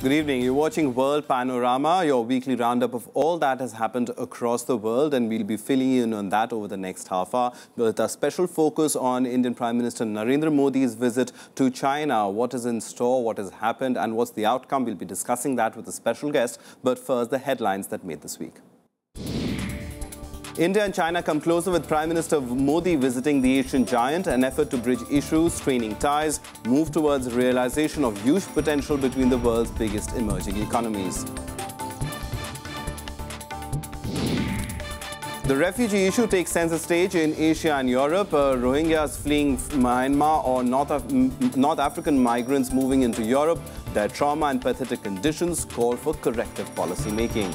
Good evening. You're watching World Panorama, your weekly roundup of all that has happened across the world, and we'll be filling you in on that over the next half hour with a special focus on Indian Prime Minister Narendra Modi's visit to China. What is in store, what has happened, and what's the outcome? We'll be discussing that with a special guest. But first, the headlines that made this week. India and China come closer with Prime Minister Modi visiting the Asian giant, an effort to bridge issues, straining ties, move towards realization of huge potential between the world's biggest emerging economies. The refugee issue takes center stage in Asia and Europe. Rohingyas fleeing Myanmar or North African migrants moving into Europe. Their trauma and pathetic conditions call for corrective policy making.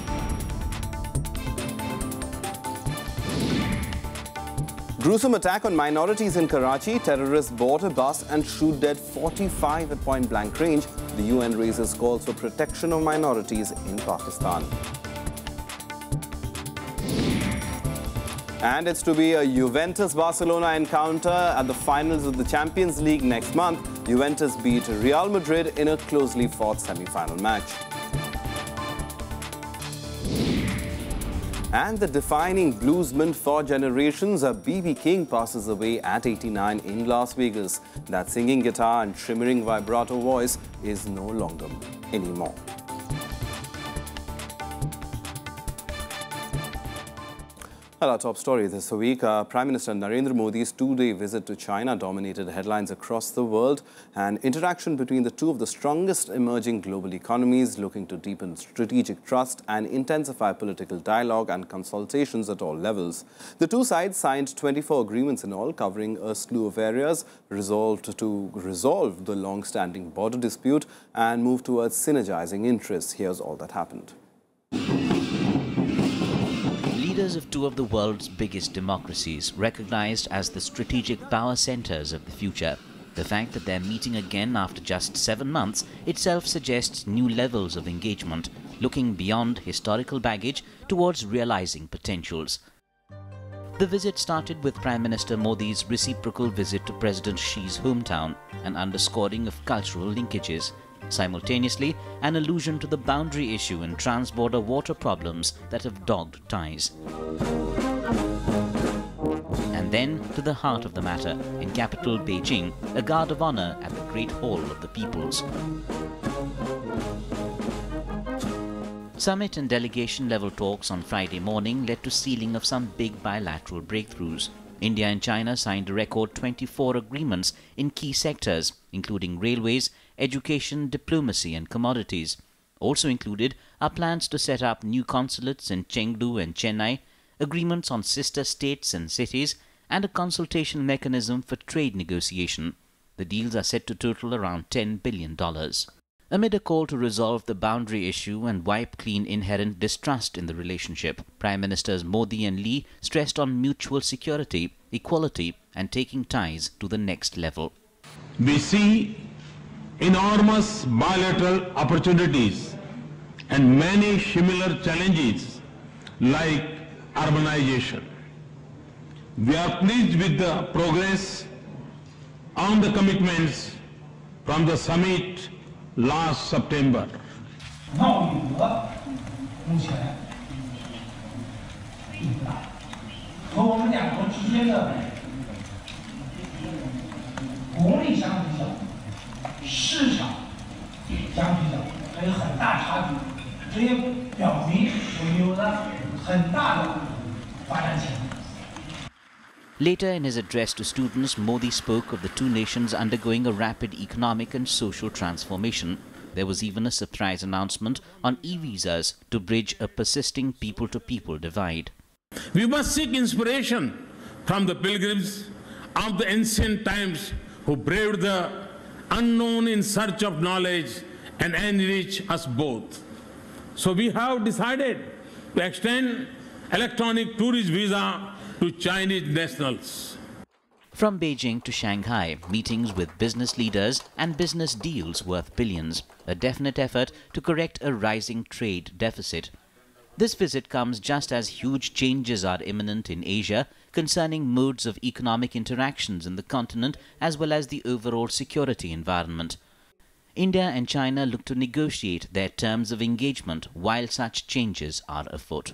Gruesome attack on minorities in Karachi. Terrorists board a bus and shoot dead 45 at point-blank range. The UN raises calls for protection of minorities in Pakistan. And it's to be a Juventus-Barcelona encounter at the finals of the Champions League next month. Juventus beat Real Madrid in a closely fought semi-final match. And the defining bluesman for generations, B.B. King passes away at 89 in Las Vegas. That singing guitar and shimmering vibrato voice is no longer anymore. Well, our top story this week, Prime Minister Narendra Modi's two-day visit to China dominated headlines across the world. And interaction between the two of the strongest emerging global economies looking to deepen strategic trust and intensify political dialogue and consultations at all levels. The two sides signed 24 agreements in all, covering a slew of areas, resolved to resolve the long-standing border dispute and move towards synergizing interests. Here's all that happened. Leaders of two of the world's biggest democracies, recognized as the strategic power centers of the future. The fact that they're meeting again after just 7 months itself suggests new levels of engagement, looking beyond historical baggage towards realizing potentials. The visit started with Prime Minister Modi's reciprocal visit to President Xi's hometown, an underscoring of cultural linkages. Simultaneously, an allusion to the boundary issue and trans-border water problems that have dogged ties. And then to the heart of the matter, in capital Beijing, a guard of honor at the Great Hall of the Peoples. Summit and delegation-level talks on Friday morning led to sealing of some big bilateral breakthroughs. India and China signed a record 24 agreements in key sectors, including railways, education, diplomacy and commodities. Also included are plans to set up new consulates in Chengdu and Chennai, agreements on sister states and cities, and a consultation mechanism for trade negotiation. The deals are set to total around $10 billion. Amid a call to resolve the boundary issue and wipe clean inherent distrust in the relationship, Prime Ministers Modi and Lee stressed on mutual security, equality, and taking ties to the next level. We see enormous bilateral opportunities and many similar challenges like urbanization. We are pleased with the progress on the commitments from the summit last September. 贸易额目前并不大，和我们两国之间的国力相比较，市场相比较还有很大差距，这也表明我们有了很大的发展潜力。 Later in his address to students, Modi spoke of the two nations undergoing a rapid economic and social transformation. There was even a surprise announcement on e-visas to bridge a persisting people-to-people divide. We must seek inspiration from the pilgrims of the ancient times who braved the unknown in search of knowledge and enrich us both. So we have decided to extend electronic tourist visa to Chinese nationals. From Beijing to Shanghai, meetings with business leaders and business deals worth billions, a definite effort to correct a rising trade deficit. This visit comes just as huge changes are imminent in Asia concerning modes of economic interactions in the continent as well as the overall security environment. India and China look to negotiate their terms of engagement while such changes are afoot.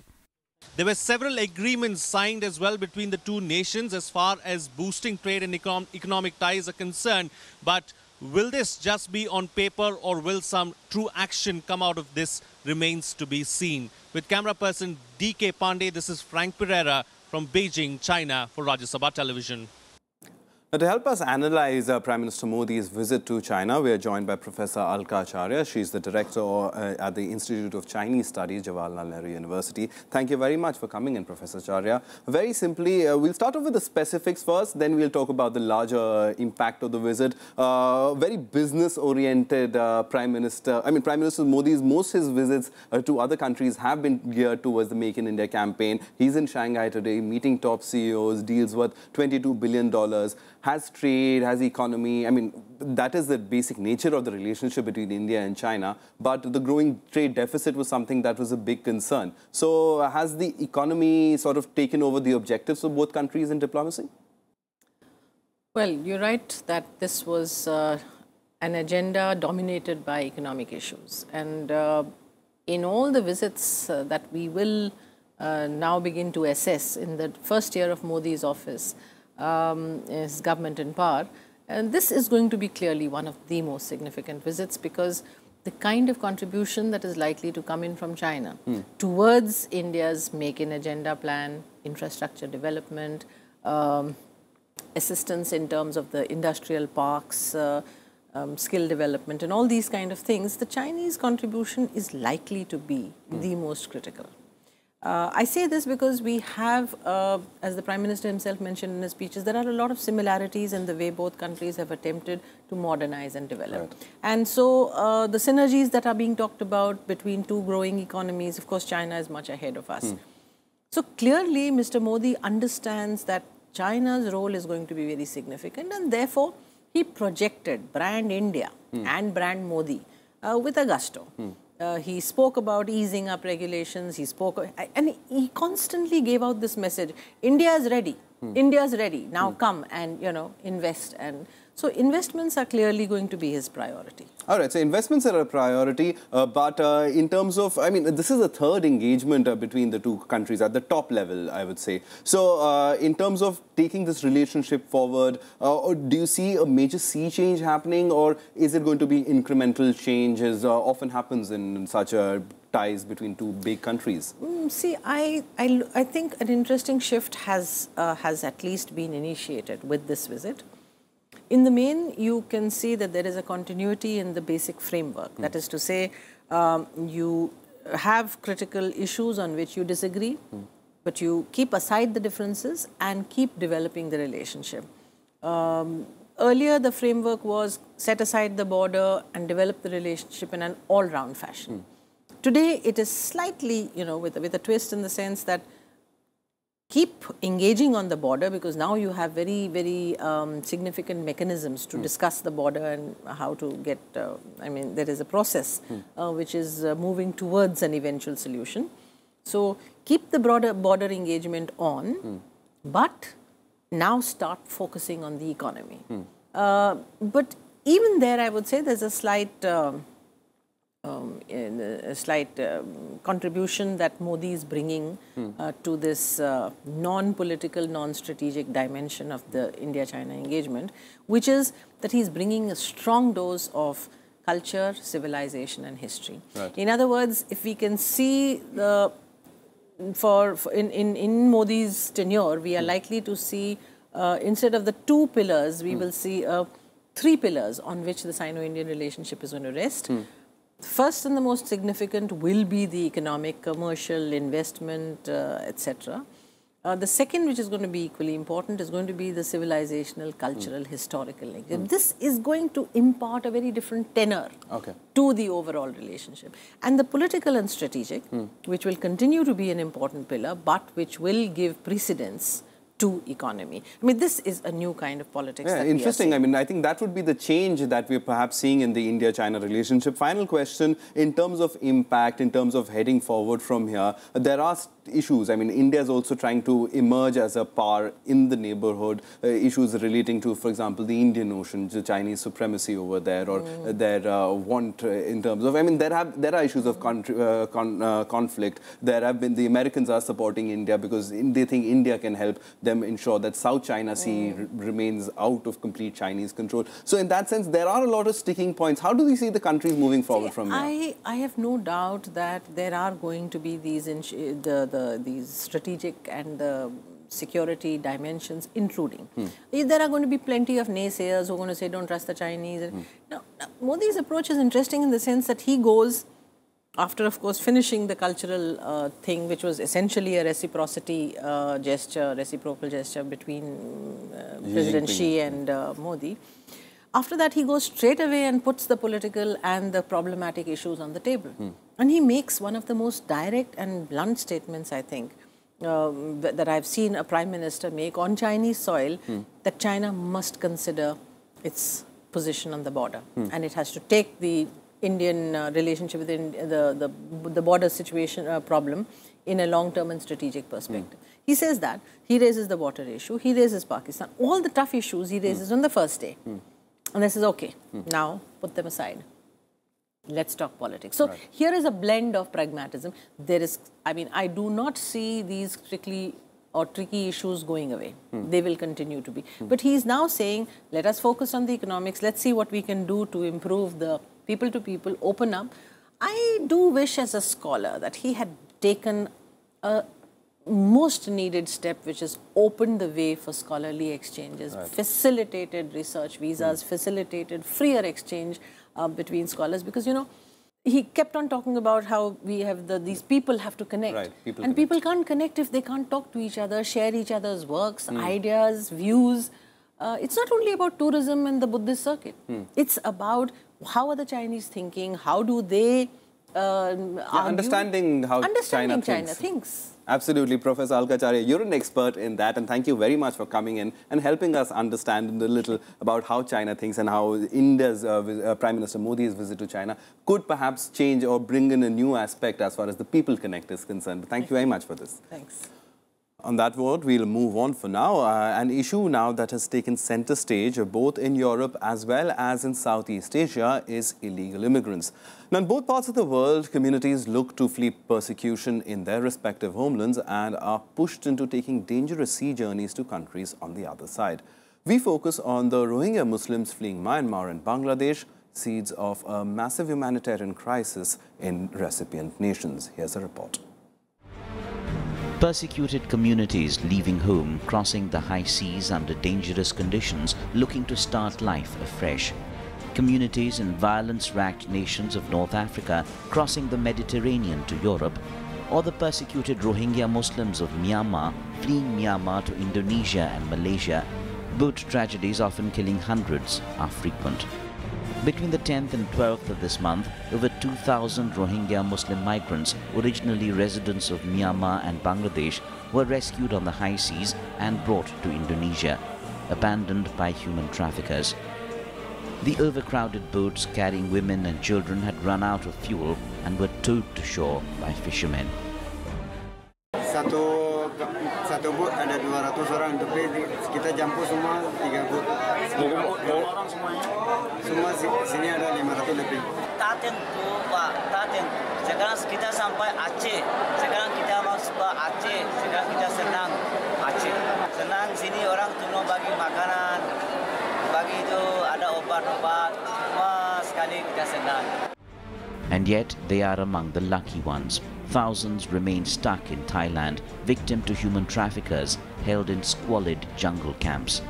There were several agreements signed as well between the two nations as far as boosting trade and economic ties are concerned. But will this just be on paper, or will some true action come out of this remains to be seen. With camera person DK Pandey, this is Frank Pereira from Beijing, China for Rajya Sabha Television. Now, to help us analyze Prime Minister Modi's visit to China, we are joined by Professor Alka Acharya. She's the director at the Institute of Chinese Studies, Jawaharlal Nehru University. Thank you very much for coming in, Professor Acharya. Very simply, we'll start off with the specifics first, then we'll talk about the larger impact of the visit. Very business-oriented Prime Minister. I mean, Prime Minister Modi's, most his visits to other countries have been geared towards the Make in India campaign. He's in Shanghai today, meeting top CEOs, deals worth $22 billion. Has trade, has economy. I mean, that is the basic nature of the relationship between India and China. But the growing trade deficit was something that was a big concern. So has the economy sort of taken over the objectives of both countries in diplomacy? Well, you're right that this was an agenda dominated by economic issues. And in all the visits that we will now begin to assess in the first year of Modi's office, his government in power, and this is going to be clearly one of the most significant visits, because the kind of contribution that is likely to come in from China towards India's Make in Agenda plan, infrastructure development, assistance in terms of the industrial parks, skill development and all these kind of things, the Chinese contribution is likely to be the most critical. I say this because we have, as the Prime Minister himself mentioned in his speeches, there are a lot of similarities in the way both countries have attempted to modernize and develop. Right. And so the synergies that are being talked about between two growing economies, of course, China is much ahead of us. So clearly, Mr. Modi understands that China's role is going to be very significant, and therefore he projected brand India and brand Modi with a gusto. He spoke about easing up regulations, and he constantly gave out this message, India is ready, India is ready, now come and, invest. And so investments are clearly going to be his priority. All right, so investments are a priority, but in terms of, I mean, this is a third engagement between the two countries at the top level, I would say. So in terms of taking this relationship forward, do you see a major sea change happening, or is it going to be incremental change, as often happens in such ties between two big countries? See, I think an interesting shift has at least been initiated with this visit. In the main, you can see that there is a continuity in the basic framework. That is to say, you have critical issues on which you disagree, but you keep aside the differences and keep developing the relationship. Earlier, the framework was set aside the border and develop the relationship in an all-round fashion. Today, it is slightly, with a twist, in the sense that keep engaging on the border, because now you have very, very significant mechanisms to discuss the border and how to get, there is a process which is moving towards an eventual solution. So keep the border engagement on, but now start focusing on the economy. But even there, I would say there's a slight contribution that Modi is bringing to this non-political, non-strategic dimension of the India-China engagement, which is that he's bringing a strong dose of culture, civilization and history. Right. In other words, if we can see in Modi's tenure, we are likely to see, instead of the two pillars, we will see three pillars on which the Sino-Indian relationship is going to rest. First and the most significant will be the economic, commercial, investment, etc. The second, which is going to be equally important, is going to be the civilizational, cultural, historical link. This is going to impart a very different tenor to the overall relationship. And the political and strategic, which will continue to be an important pillar, but which will give precedence to economy. I mean, this is a new kind of politics. Yeah, that interesting. We are seeing. I mean, I think that would be the change that we're perhaps seeing in the India-China relationship. Final question, in terms of impact, in terms of heading forward from here, there are issues. I mean, India is also trying to emerge as a power in the neighborhood, issues relating to, for example, the Indian Ocean, the Chinese supremacy over there, or their want in terms of, I mean, there are issues of conflict. There have been, the Americans are supporting India because they think India can help them ensure that South China Sea remains out of complete Chinese control. So in that sense, there are a lot of sticking points. How do we see the countries moving forward from here? I have no doubt that there are going to be these these strategic and security dimensions, including. There are going to be plenty of naysayers who are going to say, don't trust the Chinese. Now, Modi's approach is interesting in the sense that he goes, after, of course, finishing the cultural thing, which was essentially a reciprocity reciprocal gesture between President Xi and Modi. After that, he goes straight away and puts the political and the problematic issues on the table. And he makes one of the most direct and blunt statements, I think, that I've seen a prime minister make on Chinese soil, that China must consider its position on the border. And it has to take the Indian relationship with the border situation problem in a long-term and strategic perspective. He says that. He raises the water issue. He raises Pakistan. All the tough issues he raises on the first day. And this is okay. Now, put them aside. Let's talk politics. So here is a blend of pragmatism. There is, I mean, I do not see these tricky issues going away. They will continue to be. But he's now saying, let us focus on the economics. Let's see what we can do to improve the people to people, open up. I do wish as a scholar that he had taken a most needed step, which is opened the way for scholarly exchanges, facilitated research visas, facilitated freer exchange between scholars, because, you know, he kept on talking about how we have these people have to connect. People can't connect if they can't talk to each other, share each other's works, ideas, views. It's not only about tourism and the Buddhist circuit. It's about how are the Chinese thinking, how do they understanding how China thinks. Absolutely. Professor Alka, Acharya, you're an expert in that, and thank you very much for coming in and helping us understand a little about how China thinks and how India's Prime Minister Modi's visit to China could perhaps change or bring in a new aspect as far as the people connect is concerned. But thank you very much for this. Thanks. On that word, we'll move on for now. An issue now that has taken center stage both in Europe as well as in Southeast Asia is illegal immigrants. Now, in both parts of the world, communities look to flee persecution in their respective homelands and are pushed into taking dangerous sea journeys to countries on the other side. We focus on the Rohingya Muslims fleeing Myanmar and Bangladesh, seeds of a massive humanitarian crisis in recipient nations. Here's a report. Persecuted communities leaving home, crossing the high seas under dangerous conditions, looking to start life afresh. Communities in violence-racked nations of North Africa crossing the Mediterranean to Europe, or the persecuted Rohingya Muslims of Myanmar fleeing Myanmar to Indonesia and Malaysia. Boat tragedies, often killing hundreds, are frequent. Between the 10th and 12th of this month, over 2,000 Rohingya Muslim migrants, originally residents of Myanmar and Bangladesh, were rescued on the high seas and brought to Indonesia, abandoned by human traffickers. The overcrowded boats carrying women and children had run out of fuel and were towed to shore by fishermen. Satu boat ada 200 orang, tapi kita jampu semua 3 boat. Orang semuanya? Semua sini ada 500 lebih. Taten tu Pak, Taten. Sekarang kita sampai Aceh. Sekarang kita masuk ke Aceh. Sekarang kita senang Aceh. Senang sini orang tolong bagi makanan. Bagi itu ada obat-obat. Semua sekali kita senang. And yet, they are among the lucky ones. Thousands remain stuck in Thailand, victim to human traffickers held in squalid jungle camps.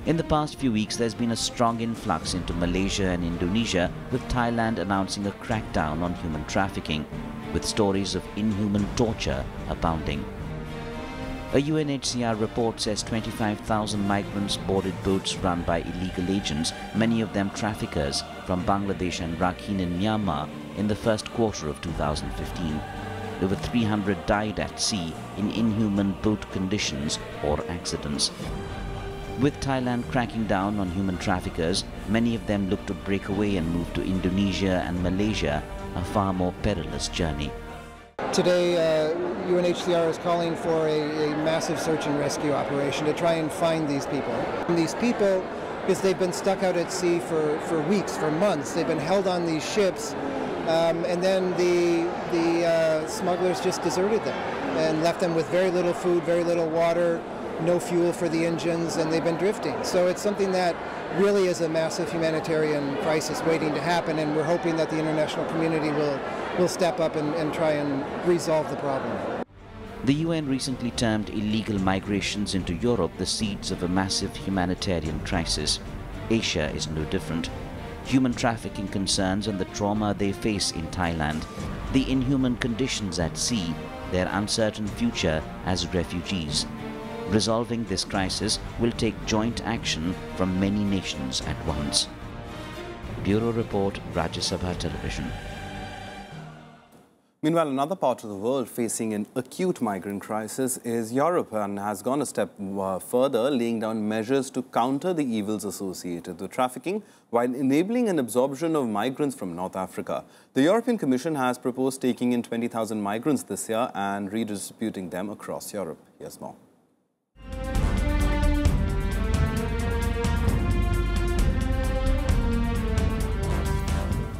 In the past few weeks, there's been a strong influx into Malaysia and Indonesia, with Thailand announcing a crackdown on human trafficking, with stories of inhuman torture abounding. A UNHCR report says 25,000 migrants boarded boats run by illegal agents, many of them traffickers, from Bangladesh and Rakhine in Myanmar in the first quarter of 2015. over 300 died at sea in inhuman boat conditions or accidents. With Thailand cracking down on human traffickers, many of them look to break away and move to Indonesia and Malaysia, a far more perilous journey. Today, UNHCR is calling for a massive search and rescue operation to try and find these people. And these people, because they've been stuck out at sea for weeks, for months, they've been held on these ships, and then the smugglers just deserted them and left them with very little food, very little water, no fuel for the engines, and they've been drifting. So it's something that really is a massive humanitarian crisis waiting to happen, and we're hoping that the international community will step up and try and resolve the problem. The UN recently termed illegal migrations into Europe the seeds of a massive humanitarian crisis. Asia is no different. Human trafficking concerns and the trauma they face in Thailand, the inhuman conditions at sea, their uncertain future as refugees. Resolving this crisis will take joint action from many nations at once. Bureau Report, Rajya Sabha Television. Meanwhile, another part of the world facing an acute migrant crisis is Europe, and has gone a step further, laying down measures to counter the evils associated with trafficking while enabling an absorption of migrants from North Africa. The European Commission has proposed taking in 20,000 migrants this year and redistributing them across Europe. Here's more.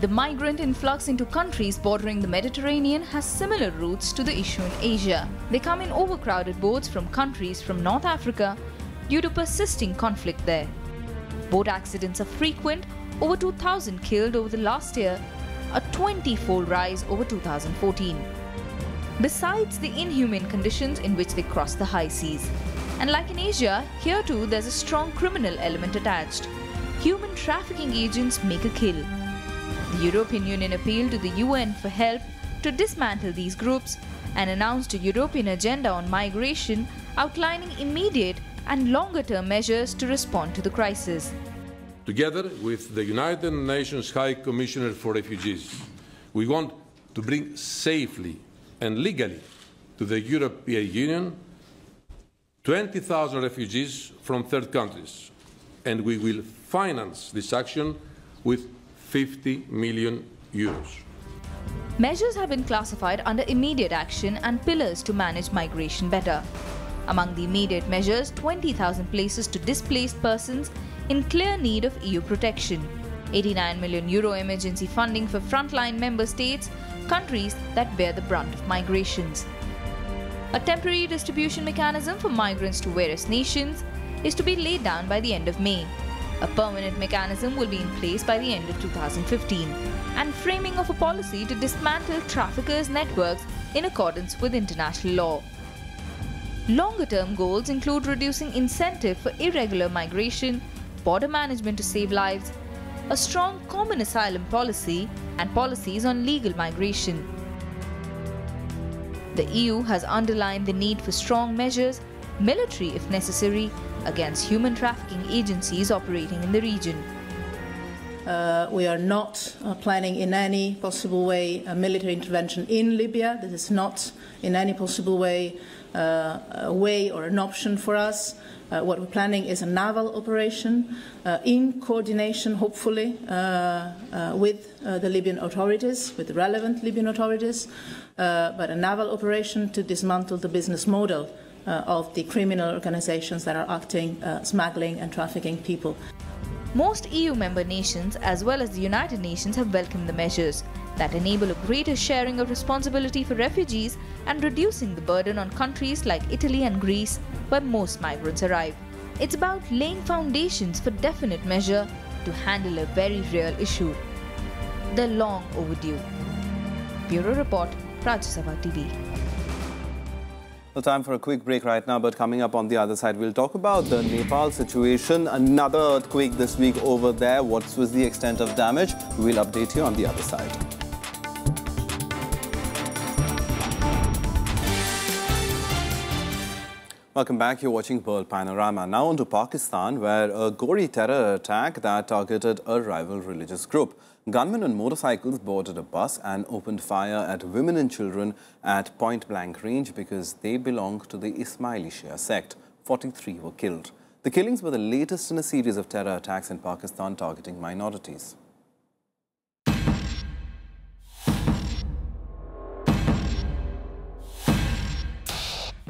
The migrant influx into countries bordering the Mediterranean has similar roots to the issue in Asia. They come in overcrowded boats from countries from North Africa due to persisting conflict there. Boat accidents are frequent, over 2,000 killed over the last year, a 20-fold rise over 2014. Besides the inhumane conditions in which they cross the high seas. And like in Asia, here too there's a strong criminal element attached. Human trafficking agents make a kill. The European Union appealed to the UN for help to dismantle these groups and announced a European agenda on migration outlining immediate and longer-term measures to respond to the crisis. Together with the United Nations High Commissioner for Refugees, we want to bring safely and legally to the European Union 20,000 refugees from third countries, and we will finance this action with 50 million euros. Measures have been classified under immediate action and pillars to manage migration better. Among the immediate measures, 20,000 places to displaced persons in clear need of EU protection, 89 million euro emergency funding for frontline member states, countries that bear the brunt of migrations. A temporary distribution mechanism for migrants to various nations is to be laid down by the end of May. A permanent mechanism will be in place by the end of 2015, and framing of a policy to dismantle traffickers' networks in accordance with international law. Longer-term goals include reducing incentive for irregular migration, border management to save lives, a strong common asylum policy, and policies on legal migration. The EU has underlined the need for strong measures, military if necessary, against human trafficking agencies operating in the region. We are not planning in any possible way a military intervention in Libya. This is not in any possible way a way or an option for us. What we're planning is a naval operation in coordination, hopefully, with the Libyan authorities, with the relevant Libyan authorities, but a naval operation to dismantle the business model of the criminal organizations that are acting, smuggling and trafficking people. Most EU member nations as well as the United Nations have welcomed the measures that enable a greater sharing of responsibility for refugees and reducing the burden on countries like Italy and Greece, where most migrants arrive. It's about laying foundations for definite measure to handle a very real issue. They're long overdue. Bureau Report, Rajya Sabha TV. Well, time for a quick break right now, but coming up on the other side, we'll talk about the Nepal situation. Another earthquake this week over there. What was the extent of damage? We'll update you on the other side. Welcome back. You're watching World Panorama. Now on to Pakistan, where a gory terror attack that targeted a rival religious group. Gunmen on motorcycles boarded a bus and opened fire at women and children at point-blank range because they belong to the Ismaili Shia sect. 43 were killed. The killings were the latest in a series of terror attacks in Pakistan targeting minorities.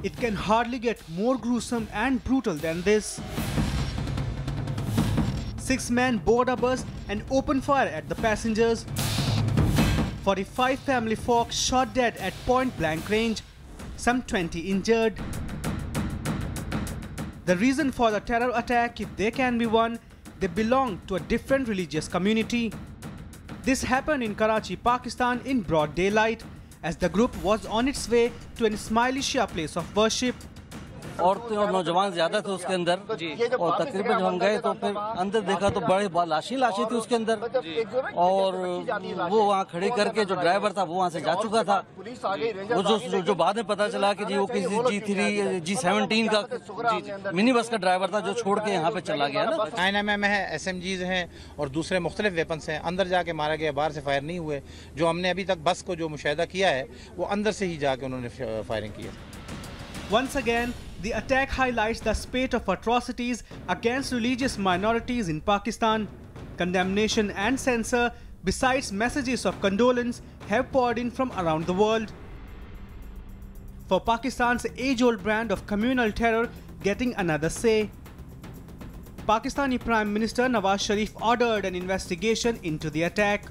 It can hardly get more gruesome and brutal than this. 6 men board a bus and open fire at the passengers. 45 family folk shot dead at point-blank range, some 20 injured. The reason for the terror attack, if there can be one, they belong to a different religious community. This happened in Karachi, Pakistan in broad daylight, as the group was on its way to an Ismaili Shia place of worship. औरतें और नौजवान ज्यादा थे उसके अंदर और तकरीबन जब हम गए तो फिर अंदर देखा तो बड़े लाशें थी उसके अंदर और वो वहाँ खड़ी करके जो ड्राइवर था वो वहाँ से जा चुका था। वो जो बाद में पता चला कि जी वो किसी G17 का मिनी बस का ड्राइवर था जो छोड़ के यहाँ पे चला गया ना। INMM है, SMGs हैं और दूसरे मुख्तलिफ वेपन्स हैं। अंदर जाके मारा गया, बाहर से फायर नहीं हुए। जो हमने अभी तक बस को जो मुशाहिदा किया है वो अंदर से ही जाके उन्होंने फायरिंग की है। Once again, the attack highlights the spate of atrocities against religious minorities in Pakistan. Condemnation and censure, besides messages of condolence, have poured in from around the world. For Pakistan's age-old brand of communal terror getting another say, Pakistani Prime Minister Nawaz Sharif ordered an investigation into the attack.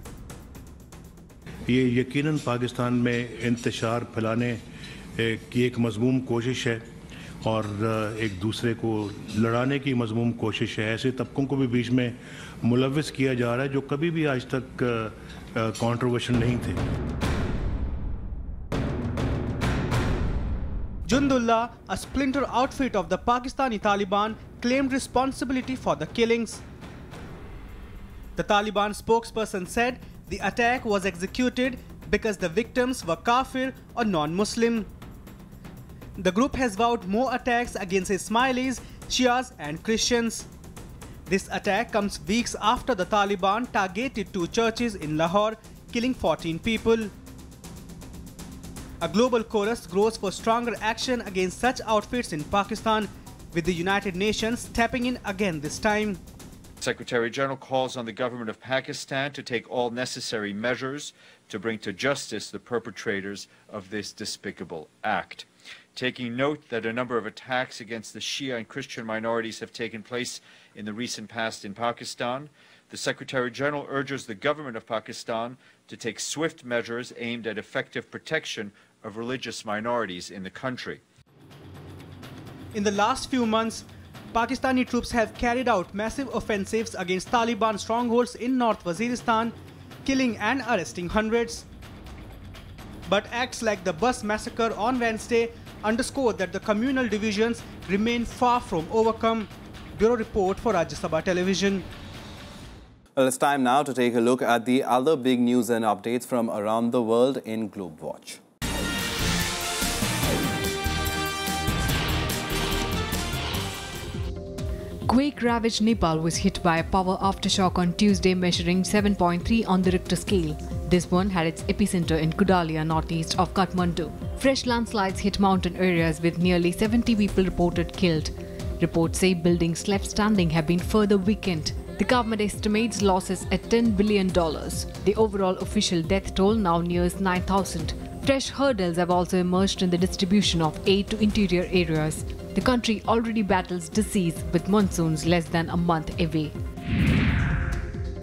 ये यकीनन पाकिस्तान में इंतशार फैलाने की एक मज़मूम कोशिश है और एक दूसरे को लड़ाने की मज़मूम कोशिश है। ऐसे तबकों को भी बीच में मुलव्विस किया जा रहा है जो कभी भी आज तक कंट्रोवर्शियल नहीं थे। Jundullah, a splinter outfit of the Pakistani Taliban, claimed responsibility for the killings. The Taliban spokesperson said the attack was executed because the victims were kafir or non-Muslim. The group has vowed more attacks against Ismailis, Shias and Christians. This attack comes weeks after the Taliban targeted 2 churches in Lahore, killing 14 people. A global chorus grows for stronger action against such outfits in Pakistan, with the United Nations stepping in again this time. Secretary General calls on the government of Pakistan to take all necessary measures to bring to justice the perpetrators of this despicable act. Taking note that a number of attacks against the Shia and Christian minorities have taken place in the recent past in Pakistan, the Secretary General urges the government of Pakistan to take swift measures aimed at effective protection of religious minorities in the country. In the last few months, Pakistani troops have carried out massive offensives against Taliban strongholds in North Waziristan, killing and arresting hundreds. But acts like the bus massacre on Wednesday underscore that the communal divisions remain far from overcome. Bureau report for Rajya Sabha Television. Well, it's time now to take a look at the other big news and updates from around the world in Globe Watch. Quake-ravaged Nepal was hit by a power aftershock on Tuesday, measuring 7.3 on the Richter scale. This one had its epicenter in Kudalia, northeast of Kathmandu. Fresh landslides hit mountain areas with nearly 70 people reported killed. Reports say buildings left standing have been further weakened. The government estimates losses at $10 billion. The overall official death toll now nears 9,000. Fresh hurdles have also emerged in the distribution of aid to interior areas. The country already battles disease with monsoons less than a month away.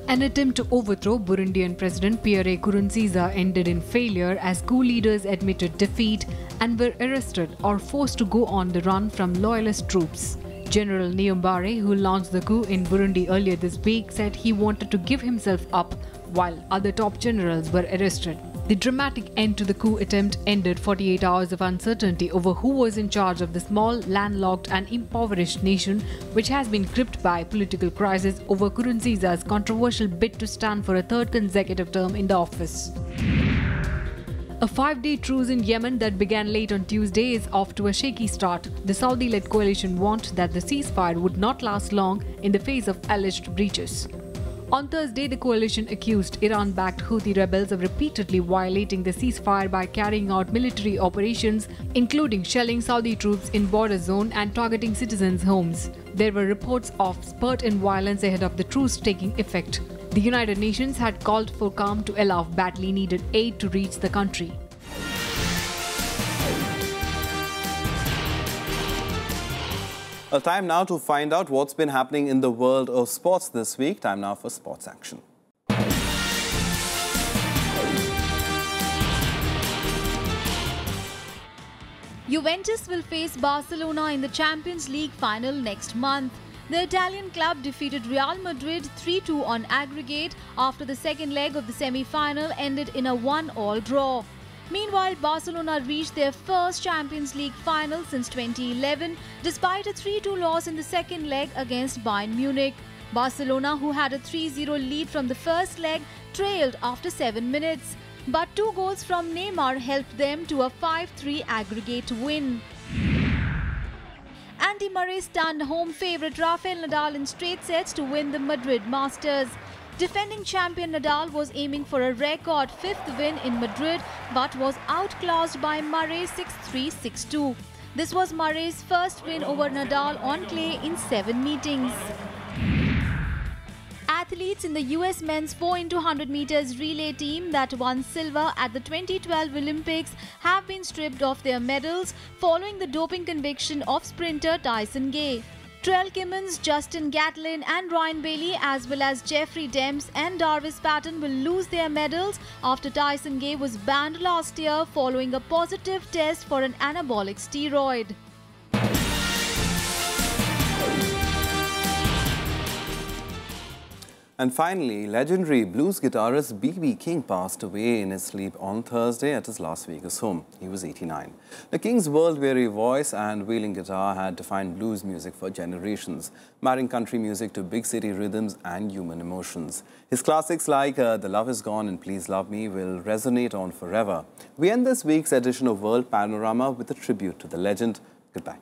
An attempt to overthrow Burundian President Pierre Nkurunziza ended in failure as coup leaders admitted defeat and were arrested or forced to go on the run from loyalist troops. General Niyombare, who launched the coup in Burundi earlier this week, said he wanted to give himself up while other top generals were arrested. The dramatic end to the coup attempt ended 48 hours of uncertainty over who was in charge of the small, landlocked and impoverished nation, which has been gripped by political crisis over Nkurunziza's controversial bid to stand for a third consecutive term in the office. A 5-day truce in Yemen that began late on Tuesday is off to a shaky start. The Saudi-led coalition warned that the ceasefire would not last long in the face of alleged breaches. On Thursday, the coalition accused Iran-backed Houthi rebels of repeatedly violating the ceasefire by carrying out military operations, including shelling Saudi troops in border zone and targeting citizens' homes. There were reports of spurt in violence ahead of the truce taking effect. The United Nations had called for calm to allow badly needed aid to reach the country. Well, time now to find out what's been happening in the world of sports this week. Time now for sports action. Juventus will face Barcelona in the Champions League final next month. The Italian club defeated Real Madrid 3-2 on aggregate after the second leg of the semi-final ended in a 1-all draw. Meanwhile, Barcelona reached their first Champions League final since 2011 despite a 3-2 loss in the second leg against Bayern Munich. Barcelona, who had a 3-0 lead from the first leg, trailed after 7 minutes. But 2 goals from Neymar helped them to a 5-3 aggregate win. Andy Murray stunned home favourite Rafael Nadal in straight sets to win the Madrid Masters. Defending champion Nadal was aiming for a record 5th win in Madrid but was outclassed by Murray 6-3, 6-2. This was Murray's first win over Nadal on clay in 7 meetings. Athletes in the US men's 4x100 meters relay team that won silver at the 2012 Olympics have been stripped of their medals following the doping conviction of sprinter Tyson Gay. Trell Kimmons, Justin Gatlin and Ryan Bailey as well as Jeffrey Demps and Darvis Patton will lose their medals after Tyson Gay was banned last year following a positive test for an anabolic steroid. And finally, legendary blues guitarist B.B. King passed away in his sleep on Thursday at his Las Vegas home. He was 89. The King's world-weary voice and wailing guitar had defined blues music for generations, marrying country music to big city rhythms and human emotions. His classics like The Love Is Gone and Please Love Me will resonate on forever. We end this week's edition of World Panorama with a tribute to the legend. Goodbye.